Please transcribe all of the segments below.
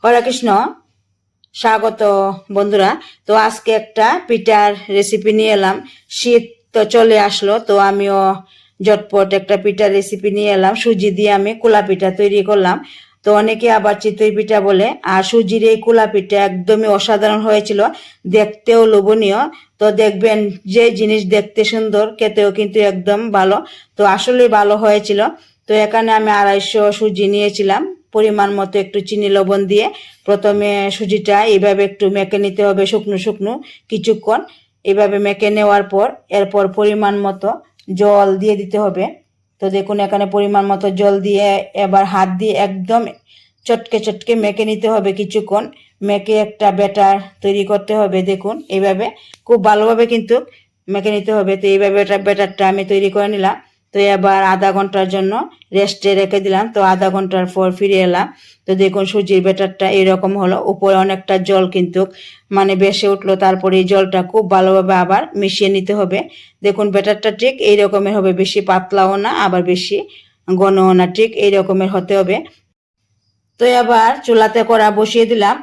হরে কৃষ্ণ, স্বাগত বন্ধুরা। তো আজকে একটা পিঠার রেসিপি নিয়ে এলাম। শীত তো চলে আসলো, তো আমিও ঝটপট একটা পিঠার রেসিপি নিয়ে এলাম। সুজি দিয়ে আমি কুলা পিঠা তৈরি করলাম। তো অনেকে আবার চিতই পিঠা বলে। আর সুজির এই কুলা পিঠা একদমই অসাধারণ হয়েছিল, দেখতেও লোভনীয়। তো দেখবেন, যে জিনিস দেখতে সুন্দর খেতেও কিন্তু একদম ভালো। তো আসলে ভালো হয়েছিল। তো এখানে আমি 250 সুজি নিয়েছিলাম। পরিমাণ মতো একটু চিনি লবণ দিয়ে প্রথমে সুজিটা এইভাবে একটু মেখে নিতে হবে, শুকনো শুকনো কিছুক্ষণ। এইভাবে মেখে নেওয়ার পর এরপর পরিমাণ মতো জল দিয়ে দিতে হবে। তো দেখুন, এখানে পরিমাণ মতো জল দিয়ে এবার হাত দিয়ে একদম চটকে চটকে মেখে নিতে হবে কিছুক্ষণ। মেখে একটা ব্যাটার তৈরি করতে হবে। দেখুন, এইভাবে খুব ভালোভাবে কিন্তু মেখে নিতে হবে। তো এইভাবে একটা ব্যাটারটা আমি তৈরি করে নিলাম। তো এবার আধা ঘন্টার জন্য রেস্টে রেখে দিলাম। তো আধা ঘন্টার পর ফিরে এলাম। তো দেখুন, সুজির ব্যাটারটা এরকম হলো। উপরে অনেকটা জল কিন্তু ভেসে উঠলো। তারপরে এই জলটা খুব ভালোভাবে আবার মিশিয়ে নিতে হবে। দেখুন, ব্যাটারটা ঠিক এই রকমের হবে, বেশি পাতলাও না আবার বেশি ঘনও না, ঠিক এই রকমের হতে হবে। তো এবার চুলাতে কড়া বসিয়ে দিলাম।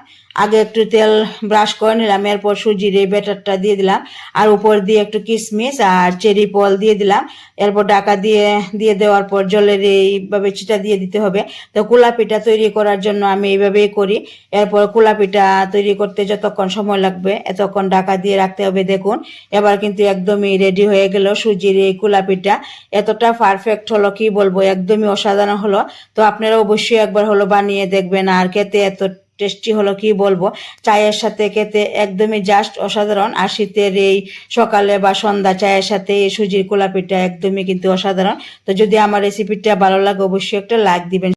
আগে একটু তেল ব্রাশ করে নিলাম, এরপর সুজির এই ব্যাটারটা দিয়ে দিলাম। আর উপর দিয়ে একটু কিশমিশ আর চেরি ফল দিয়ে দিলাম। এরপর ঢাকা দিয়ে দিয়ে দেওয়ার পর জলের এইভাবে ছিটা দিয়ে দিতে হবে। তো কুলা পিঠা তৈরি করার জন্য আমি এইভাবেই করি। এরপর কুলা পিঠা তৈরি করতে যতক্ষণ সময় লাগবে এতক্ষণ ঢাকা দিয়ে রাখতে হবে। দেখুন, এবার কিন্তু একদমই রেডি হয়ে গেল সুজির এই কুলা পিঠা। এতটা পারফেক্ট হলো কি বলবো, একদমই অসাধারণ হলো। তো আপনারা অবশ্যই একবার হলো বানিয়ে দেখবেন। আর খেতে এত টেস্টি হলো কি বলবো, চায়ের সাথে খেতে একদমই জাস্ট অসাধারণ। আর শীতের এই সকালে বা সন্ধ্যা চায়ের সাথে এই সুজির কুলা পিঠা একদমই কিন্তু অসাধারণ। তো যদি আমার রেসিপিটা ভালো লাগে অবশ্যই একটা লাইক দিবেন।